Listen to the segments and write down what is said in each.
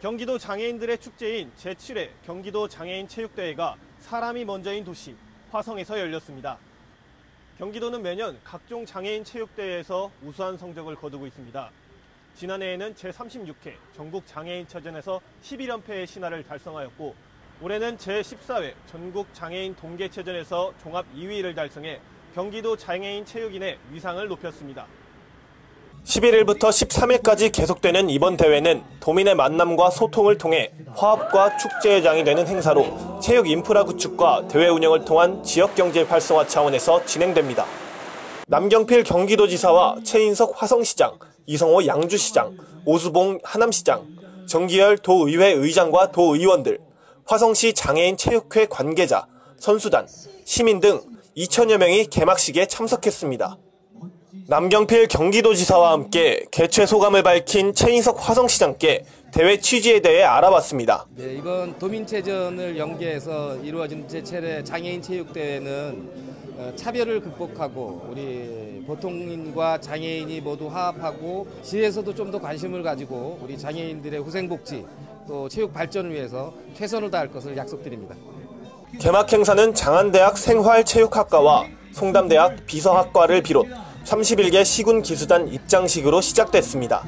경기도 장애인들의 축제인 제7회 경기도 장애인 체육대회가 사람이 먼저인 도시 화성에서 열렸습니다. 경기도는 매년 각종 장애인 체육대회에서 우수한 성적을 거두고 있습니다. 지난해에는 제36회 전국 장애인체전에서 11연패의 신화를 달성하였고 올해는 제14회 전국 장애인 동계체전에서 종합 2위를 달성해 경기도 장애인 체육인의 위상을 높였습니다. 11일부터 13일까지 계속되는 이번 대회는 도민의 만남과 소통을 통해 화합과 축제의 장이 되는 행사로 체육 인프라 구축과 대회 운영을 통한 지역경제 활성화 차원에서 진행됩니다. 남경필 경기도지사와 최인석 화성시장, 이성호 양주시장, 오수봉 하남시장, 정기열 도의회 의장과 도의원들, 화성시 장애인 체육회 관계자, 선수단, 시민 등 2천여 명이 개막식에 참석했습니다. 남경필 경기도지사와 함께 개최 소감을 밝힌 최인석 화성시장께 대회 취지에 대해 알아봤습니다. 네, 이번 도민체전을 연계해서 이루어진 제7회 장애인 체육대회는 차별을 극복하고 우리 보통인과 장애인이 모두 화합하고 시에서도 좀 더 관심을 가지고 우리 장애인들의 후생복지 또 체육 발전을 위해서 최선을 다할 것을 약속드립니다. 개막 행사는 장안대학 생활체육학과와 송담대학 비서학과를 비롯 31개 시군 기수단 입장식으로 시작됐습니다.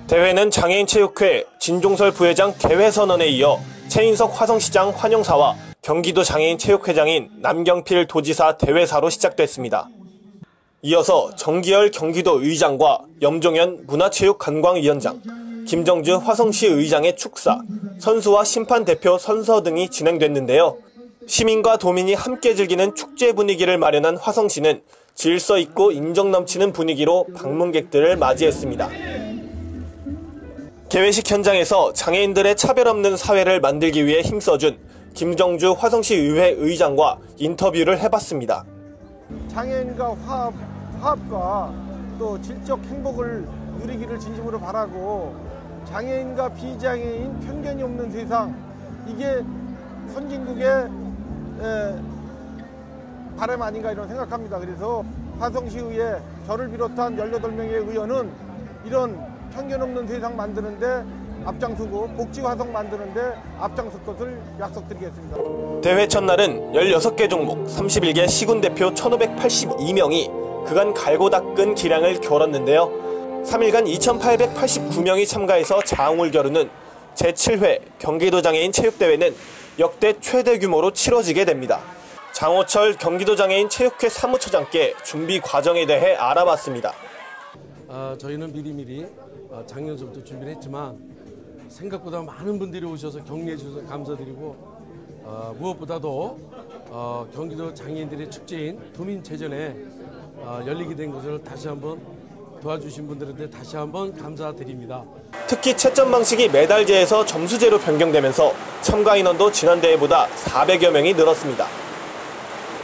대회는 장애인체육회 진종설 부회장 개회선언에 이어 최인석 화성시장 환영사와 경기도 장애인체육회장인 남경필 도지사 대회사로 시작됐습니다. 이어서 정기열 경기도 의장과 염종현 문화체육관광위원장, 김정주 화성시 의장의 축사, 선수와 심판대표 선서 등이 진행됐는데요. 시민과 도민이 함께 즐기는 축제 분위기를 마련한 화성시는 질서 있고 인정 넘치는 분위기로 방문객들을 맞이했습니다. 개회식 현장에서 장애인들의 차별 없는 사회를 만들기 위해 힘써준 김정주 화성시 의회 의장과 인터뷰를 해봤습니다. 장애인과 화합과 또 질적 행복을 누리기를 진심으로 바라고 장애인과 비장애인 편견이 없는 세상, 이게 선진국의 바람 아닌가 이런 생각합니다. 그래서 화성시의회 저를 비롯한 18명의 의원은 이런 편견 없는 세상 만드는데 앞장서고 복지 화성 만드는데 앞장설 것을 약속드리겠습니다. 대회 첫날은 16개 종목 31개 시군 대표 1,582명이 그간 갈고 닦은 기량을 겨뤘는데요. 3일간 2,889명이 참가해서 장을 겨루는 제7회 경기도 장애인 체육대회는 역대 최대 규모로 치러지게 됩니다. 장호철 경기도 장애인 체육회 사무처장께 준비 과정에 대해 알아봤습니다. 저희는 미리미리 작년서부터 준비를 했지만 생각보다 많은 분들이 오셔서 격려해 주셔서 감사드리고 무엇보다도 경기도 장애인들의 축제인 도민체전에 열리게 된 것을 다시 한번 도와주신 분들한테 다시 한번 감사드립니다. 특히 채점 방식이 메달제에서 점수제로 변경되면서 참가 인원도 지난 대회보다 400여 명이 늘었습니다.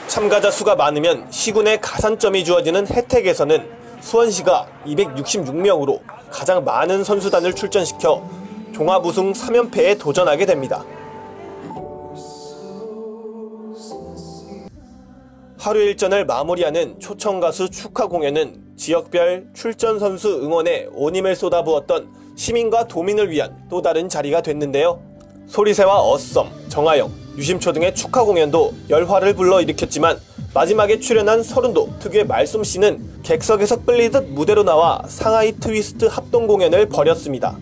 참가자 수가 많으면 시군에 가산점이 주어지는 혜택에서는 수원시가 266명으로 가장 많은 선수단을 출전시켜 종합 우승 3연패에 도전하게 됩니다. 하루 일전을 마무리하는 초청가수 축하 공연은 지역별 출전 선수 응원에 온 힘을 쏟아부었던 시민과 도민을 위한 또 다른 자리가 됐는데요. 소리새와 어썸, 정하영, 유심초 등의 축하 공연도 열화를 불러일으켰지만 마지막에 출연한 서른도 특유의 말솜씨는 객석에서 끌리듯 무대로 나와 상하이 트위스트 합동 공연을 벌였습니다.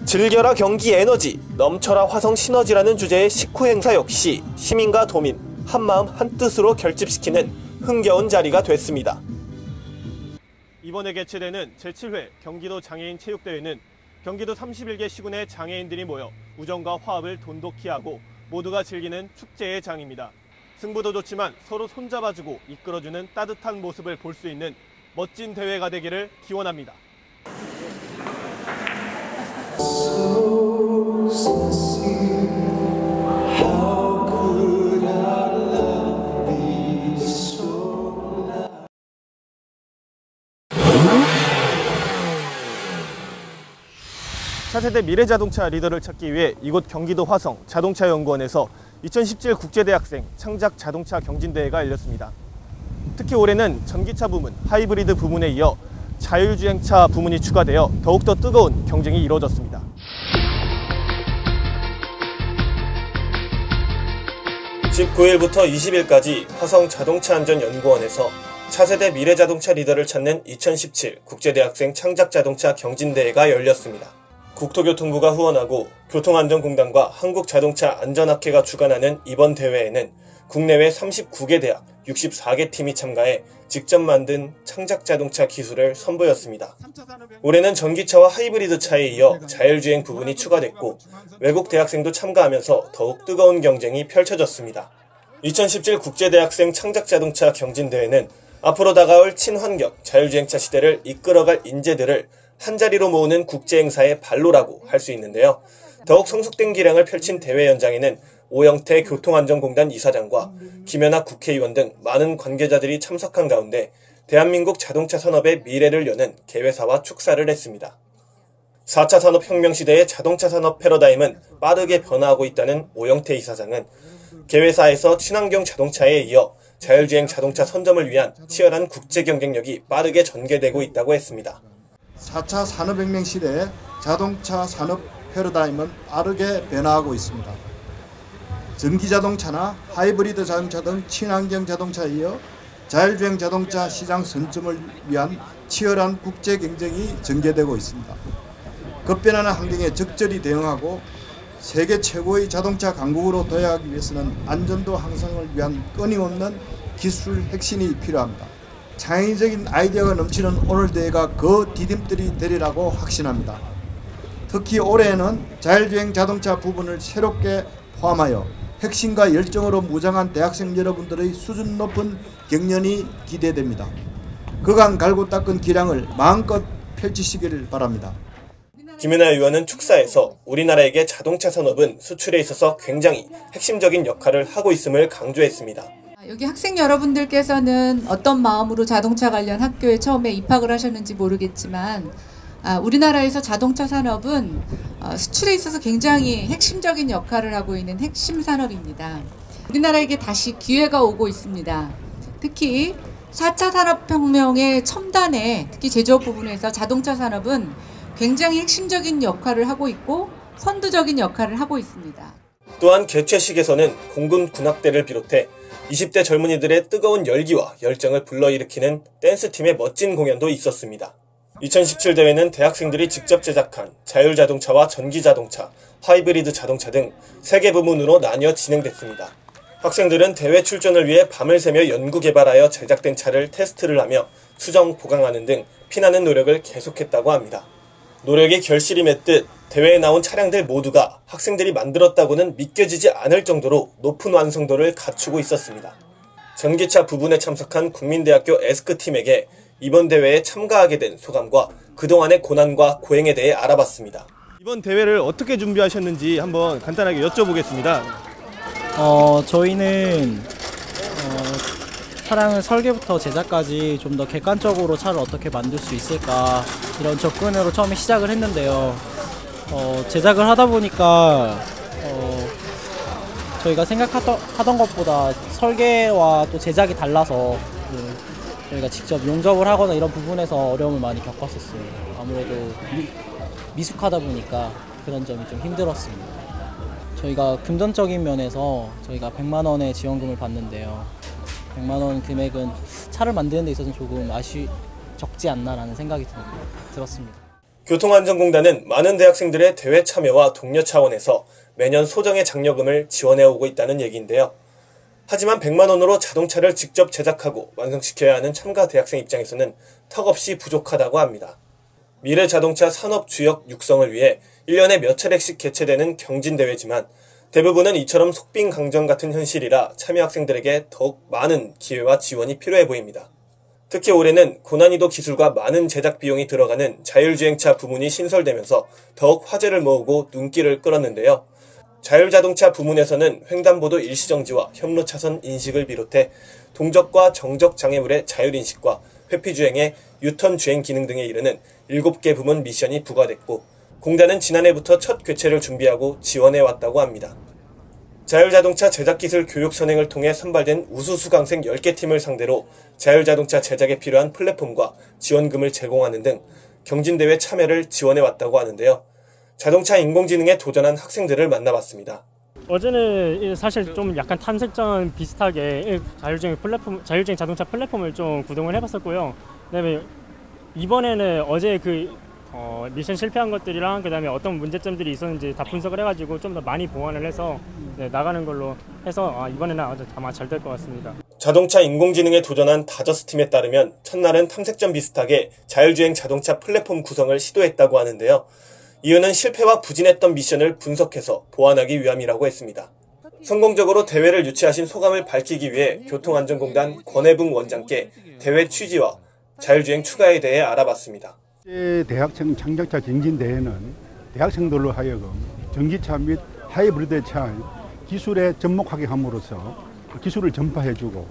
즐겨라 경기 에너지, 넘쳐라 화성 시너지라는 주제의 식후 행사 역시 시민과 도민 한마음 한뜻으로 결집시키는 흥겨운 자리가 됐습니다. 이번에 개최되는 제7회 경기도 장애인 체육대회는 경기도 31개 시군의 장애인들이 모여 우정과 화합을 돈독히 하고 모두가 즐기는 축제의 장입니다. 승부도 좋지만 서로 손잡아주고 이끌어주는 따뜻한 모습을 볼 수 있는 멋진 대회가 되기를 기원합니다. 차세대 미래자동차 리더를 찾기 위해 이곳 경기도 화성 자동차연구원에서 2017 국제대학생 창작 자동차 경진대회가 열렸습니다. 특히 올해는 전기차 부문, 하이브리드 부문에 이어 자율주행차 부문이 추가되어 더욱더 뜨거운 경쟁이 이루어졌습니다. 19일부터 20일까지 화성자동차안전연구원에서 차세대 미래자동차 리더를 찾는 2017 국제대학생 창작자동차 경진대회가 열렸습니다. 국토교통부가 후원하고 교통안전공단과 한국자동차 안전학회가 주관하는 이번 대회에는 국내외 39개 대학 64개 팀이 참가해 직접 만든 창작자동차 기술을 선보였습니다. 올해는 전기차와 하이브리드 차에 이어 자율주행 부분이 추가됐고 외국 대학생도 참가하면서 더욱 뜨거운 경쟁이 펼쳐졌습니다. 2017 국제대학생 창작자동차 경진대회는 앞으로 다가올 친환경 자율주행차 시대를 이끌어갈 인재들을 한자리로 모으는 국제행사의 발로라고 할 수 있는데요. 더욱 성숙된 기량을 펼친 대회 현장에는 오영태 교통안전공단 이사장과 김연아 국회의원 등 많은 관계자들이 참석한 가운데 대한민국 자동차 산업의 미래를 여는 개회사와 축사를 했습니다. 4차 산업혁명 시대의 자동차 산업 패러다임은 빠르게 변화하고 있다는 오영태 이사장은 개회사에서 친환경 자동차에 이어 자율주행 자동차 선점을 위한 치열한 국제 경쟁력이 빠르게 전개되고 있다고 했습니다. 4차 산업혁명 시대의 자동차 산업 패러다임은 빠르게 변화하고 있습니다. 전기자동차나 하이브리드 자동차 등 친환경 자동차에 이어 자율주행 자동차 시장 선점을 위한 치열한 국제 경쟁이 전개되고 있습니다. 급변하는 환경에 적절히 대응하고 세계 최고의 자동차 강국으로 도약하기 위해서는 안전도 향상을 위한 끊임없는 기술 혁신이 필요합니다. 창의적인 아이디어가 넘치는 오늘 대회가 그 디딤돌이 되리라고 확신합니다. 특히 올해에는 자율주행 자동차 부분을 새롭게 포함하여 혁신과 열정으로 무장한 대학생 여러분들의 수준 높은 경연이 기대됩니다. 그간 갈고 닦은 기량을 마음껏 펼치시기를 바랍니다. 김연아 의원은 축사에서 우리나라에게 자동차 산업은 수출에 있어서 굉장히 핵심적인 역할을 하고 있음을 강조했습니다. 여기 학생 여러분들께서는 어떤 마음으로 자동차 관련 학교에 처음에 입학을 하셨는지 모르겠지만 우리나라에서 자동차 산업은 수출에 있어서 굉장히 핵심적인 역할을 하고 있는 핵심 산업입니다. 우리나라에게 다시 기회가 오고 있습니다. 특히 4차 산업혁명의 첨단에 특히 제조업 부분에서 자동차 산업은 굉장히 핵심적인 역할을 하고 있고 선두적인 역할을 하고 있습니다. 또한 개최식에서는 공군 군악대를 비롯해 20대 젊은이들의 뜨거운 열기와 열정을 불러일으키는 댄스팀의 멋진 공연도 있었습니다. 2017 대회는 대학생들이 직접 제작한 자율자동차와 전기자동차, 하이브리드 자동차 등 3개 부문으로 나뉘어 진행됐습니다. 학생들은 대회 출전을 위해 밤을 새며 연구 개발하여 제작된 차를 테스트를 하며 수정, 보강하는 등 피나는 노력을 계속했다고 합니다. 노력이 결실이 맺듯 대회에 나온 차량들 모두가 학생들이 만들었다고는 믿겨지지 않을 정도로 높은 완성도를 갖추고 있었습니다. 전기차 부분에 참석한 국민대학교 에스크팀에게 이번 대회에 참가하게 된 소감과 그동안의 고난과 고행에 대해 알아봤습니다. 이번 대회를 어떻게 준비하셨는지 한번 간단하게 여쭤보겠습니다. 저희는 차량을 설계부터 제작까지 좀 더 객관적으로 차를 어떻게 만들 수 있을까 이런 접근으로 처음에 시작을 했는데요. 제작을 하다 보니까 저희가 생각하던 것보다 설계와 또 제작이 달라서 저희가 직접 용접을 하거나 이런 부분에서 어려움을 많이 겪었었어요. 아무래도 미숙하다 보니까 그런 점이 좀 힘들었습니다. 저희가 금전적인 면에서 저희가 100만 원의 지원금을 받는데요. 100만 원 금액은 차를 만드는 데 있어서는 조금 적지 않나라는 생각이 들었습니다. 교통안전공단은 많은 대학생들의 대회 참여와 독려 차원에서 매년 소정의 장려금을 지원해오고 있다는 얘기인데요. 하지만 100만 원으로 자동차를 직접 제작하고 완성시켜야 하는 참가 대학생 입장에서는 턱없이 부족하다고 합니다. 미래 자동차 산업 주역 육성을 위해 1년에 몇 차례씩 개최되는 경진대회지만 대부분은 이처럼 속빈강정 같은 현실이라 참여 학생들에게 더욱 많은 기회와 지원이 필요해 보입니다. 특히 올해는 고난이도 기술과 많은 제작 비용이 들어가는 자율주행차 부문이 신설되면서 더욱 화제를 모으고 눈길을 끌었는데요. 자율자동차 부문에서는 횡단보도 일시정지와 현무차선 인식을 비롯해 동적과 정적 장애물의 자율인식과 회피주행의 유턴주행 기능 등에 이르는 7개 부문 미션이 부과됐고 공단은 지난해부터 첫 개최를 준비하고 지원해왔다고 합니다. 자율자동차 제작기술 교육 선행을 통해 선발된 우수 수강생 10개 팀을 상대로 자율자동차 제작에 필요한 플랫폼과 지원금을 제공하는 등 경진대회 참여를 지원해왔다고 하는데요. 자동차 인공지능에 도전한 학생들을 만나봤습니다. 어제는 사실 좀 약간 탐색전 비슷하게 자율주행 자동차 플랫폼을 좀 구동을 해봤었고요. 그다음에 이번에는 어제 미션 실패한 것들이랑 그다음에 어떤 문제점들이 있었는지 다 분석을 해가지고 좀 더 많이 보완을 해서 나가는 걸로 해서 이번에는 아마 잘 될 것 같습니다. 자동차 인공지능에 도전한 다저스 팀에 따르면 첫날은 탐색전 비슷하게 자율주행 자동차 플랫폼 구성을 시도했다고 하는데요. 이유는 실패와 부진했던 미션을 분석해서 보완하기 위함이라고 했습니다. 성공적으로 대회를 유치하신 소감을 밝히기 위해 교통안전공단 권혜붕 원장께 대회 취지와 자율주행 추가에 대해 알아봤습니다. 대학생 창작자 경진대회는 대학생들로 하여금 전기차 및 하이브리드 차 기술에 접목하게 함으로써 기술을 전파해주고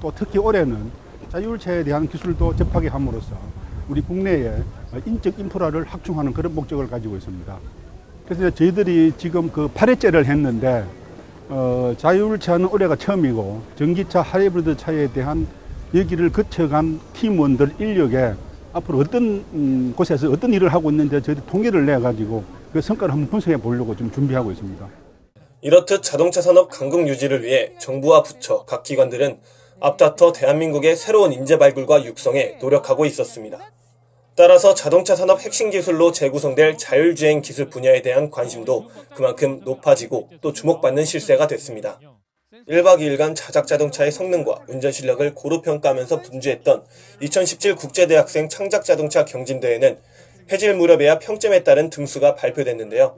또 특히 올해는 자율차에 대한 기술도 접하게 함으로써 우리 국내에 인적 인프라를 확충하는 그런 목적을 가지고 있습니다. 그래서 저희들이 지금 8회째를 했는데 자율차는 올해가 처음이고 전기차 하이브리드 차에 대한 여기를 거쳐간 팀원들 인력에 앞으로 어떤 곳에서 어떤 일을 하고 있는지 저희들 통계를 내가지고 그 성과를 한번 분석해 보려고 좀 준비하고 있습니다. 이렇듯 자동차 산업 강국 유지를 위해 정부와 부처, 각 기관들은 앞다퉈 대한민국의 새로운 인재 발굴과 육성에 노력하고 있었습니다. 따라서 자동차 산업 핵심 기술로 재구성될 자율주행 기술 분야에 대한 관심도 그만큼 높아지고 또 주목받는 실세가 됐습니다. 1박 2일간 자작자동차의 성능과 운전 실력을 고루 평가하면서 분주했던 2017 국제대학생 창작자동차 경진대회는 해질 무렵에야 평점에 따른 등수가 발표됐는데요.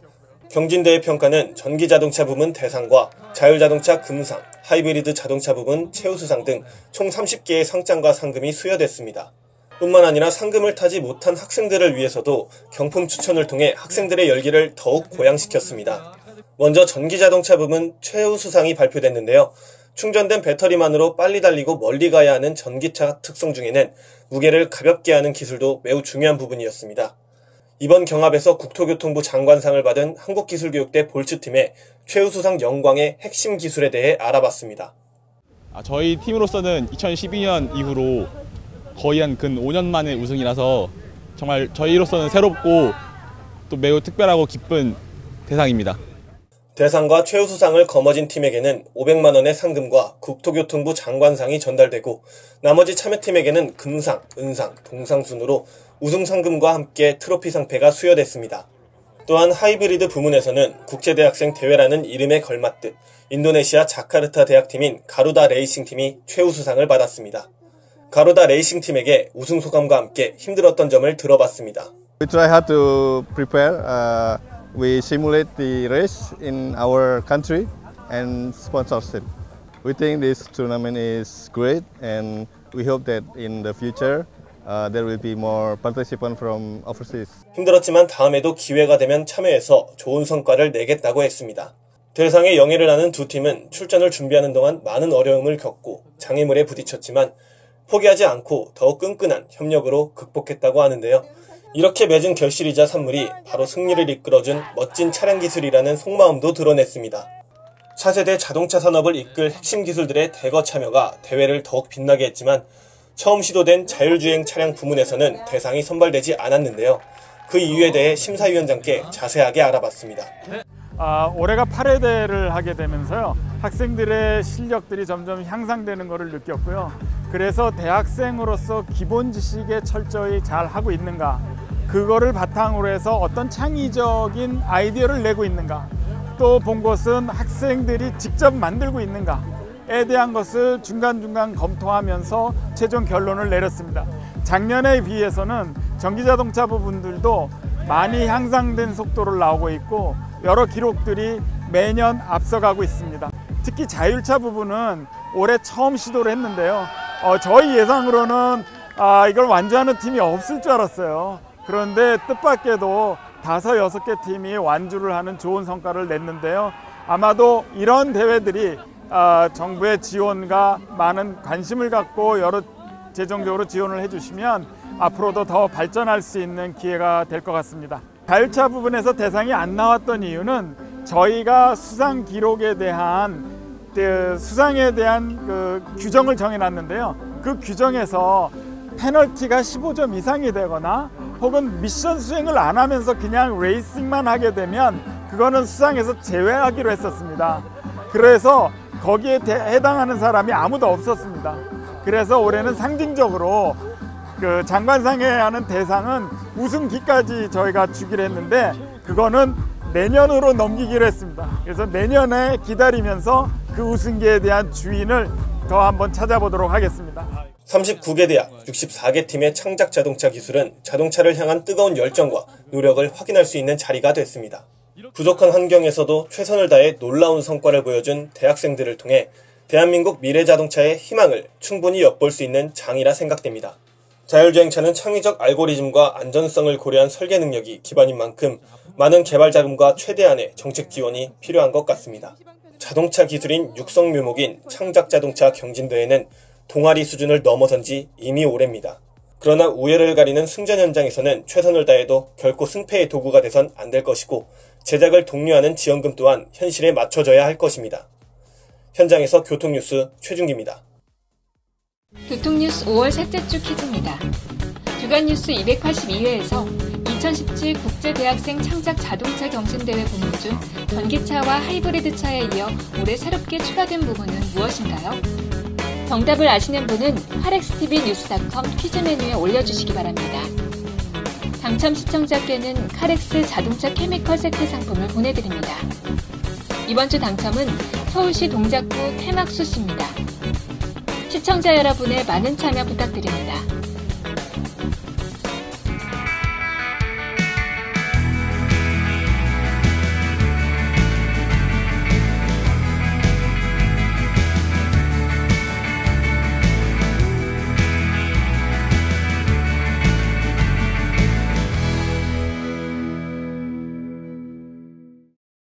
경진대회 평가는 전기자동차 부문 대상과 자율자동차 금상, 하이브리드 자동차 부문 최우수상 등 총 30개의 상장과 상금이 수여됐습니다. 뿐만 아니라 상금을 타지 못한 학생들을 위해서도 경품 추천을 통해 학생들의 열기를 더욱 고양시켰습니다. 먼저 전기자동차 부문 최우수상이 발표됐는데요. 충전된 배터리만으로 빨리 달리고 멀리 가야 하는 전기차 특성 중에는 무게를 가볍게 하는 기술도 매우 중요한 부분이었습니다. 이번 경합에서 국토교통부 장관상을 받은 한국기술교육대 볼츠팀의 최우수상 영광의 핵심 기술에 대해 알아봤습니다. 저희 팀으로서는 2012년 이후로 거의 한 근 5년 만의 우승이라서 정말 저희로서는 새롭고 또 매우 특별하고 기쁜 대상입니다. 대상과 최우수상을 거머쥔 팀에게는 500만 원의 상금과 국토교통부 장관상이 전달되고 나머지 참여팀에게는 금상, 은상, 동상 순으로 우승 상금과 함께 트로피 상패가 수여됐습니다. 또한 하이브리드 부문에서는 국제대학생 대회라는 이름에 걸맞듯 인도네시아 자카르타 대학팀인 가루다 레이싱팀이 최우수상을 받았습니다. 가루다 레이싱팀에게 우승 소감과 함께 힘들었던 점을 들어봤습니다. We try hard to prepare. We simulate the race in our country and sponsorship. We think this tournament is great and we hope that in the future there will be more participants from overseas. 힘들었지만 다음에도 기회가 되면 참여해서 좋은 성과를 내겠다고 했습니다. 대상에 영예를 하는 두 팀은 출전을 준비하는 동안 많은 어려움을 겪고 장애물에 부딪혔지만 포기하지 않고 더욱 끈끈한 협력으로 극복했다고 하는데요. 이렇게 맺은 결실이자 선물이 바로 승리를 이끌어준 멋진 차량 기술이라는 속마음도 드러냈습니다. 차세대 자동차 산업을 이끌 핵심 기술들의 대거 참여가 대회를 더욱 빛나게 했지만 처음 시도된 자율주행 차량 부문에서는 대상이 선발되지 않았는데요. 그 이유에 대해 심사위원장께 자세하게 알아봤습니다. 올해가 8회대를 하게 되면서요. 학생들의 실력들이 점점 향상되는 것을 느꼈고요. 그래서 대학생으로서 기본 지식에 철저히 잘 하고 있는가, 그거를 바탕으로 해서 어떤 창의적인 아이디어를 내고 있는가, 또 본 것은 학생들이 직접 만들고 있는가에 대한 것을 중간중간 검토하면서 최종 결론을 내렸습니다. 작년에 비해서는 전기자동차 부분들도 많이 향상된 속도를 나오고 있고 여러 기록들이 매년 앞서가고 있습니다. 특히 자율차 부분은 올해 처음 시도를 했는데요. 저희 예상으로는 이걸 완주하는 팀이 없을 줄 알았어요. 그런데 뜻밖에도 5, 6개 팀이 완주를 하는 좋은 성과를 냈는데요. 아마도 이런 대회들이 정부의 지원과 많은 관심을 갖고 여러 재정적으로 지원을 해주시면 앞으로도 더 발전할 수 있는 기회가 될 것 같습니다. 자율차 부분에서 대상이 안 나왔던 이유는 저희가 수상 기록에 대한 수상에 대한 규정을 정해놨는데요. 그 규정에서 페널티가 15점 이상이 되거나 혹은 미션 수행을 안 하면서 그냥 레이싱만 하게 되면 그거는 수상에서 제외하기로 했었습니다. 그래서 거기에 해당하는 사람이 아무도 없었습니다. 그래서 올해는 상징적으로 그 장관상에 하는 대상은 우승기까지 저희가 주기로 했는데 그거는 내년으로 넘기기로 했습니다. 그래서 내년에 기다리면서 그 우승기에 대한 주인을 더 한번 찾아보도록 하겠습니다. 39개 대학 64개 팀의 창작 자동차 기술은 자동차를 향한 뜨거운 열정과 노력을 확인할 수 있는 자리가 됐습니다. 부족한 환경에서도 최선을 다해 놀라운 성과를 보여준 대학생들을 통해 대한민국 미래 자동차의 희망을 충분히 엿볼 수 있는 장이라 생각됩니다. 자율주행차는 창의적 알고리즘과 안전성을 고려한 설계 능력이 기반인 만큼 많은 개발 자금과 최대한의 정책 지원이 필요한 것 같습니다. 자동차 기술인 육성 묘목인 창작 자동차 경진대회는 동아리 수준을 넘어선 지 이미 오래입니다. 그러나 우열을 가리는 승전 현장에서는 최선을 다해도 결코 승패의 도구가 돼선 안 될 것이고 제작을 독려하는 지원금 또한 현실에 맞춰져야 할 것입니다. 현장에서 교통뉴스 최준기입니다. 교통뉴스 5월 셋째 주 퀴즈입니다. 주간뉴스 282회에서 2017 국제대학생 창작 자동차 경신대회 부문 중 전기차와 하이브리드차에 이어 올해 새롭게 추가된 부분은 무엇인가요? 정답을 아시는 분은 카렉스tv뉴스.com 퀴즈 메뉴에 올려주시기 바랍니다. 당첨 시청자께는 카렉스 자동차 케미컬 세트 상품을 보내드립니다. 이번 주 당첨은 서울시 동작구 태막수 씨입니다. 시청자 여러분의 많은 참여 부탁드립니다.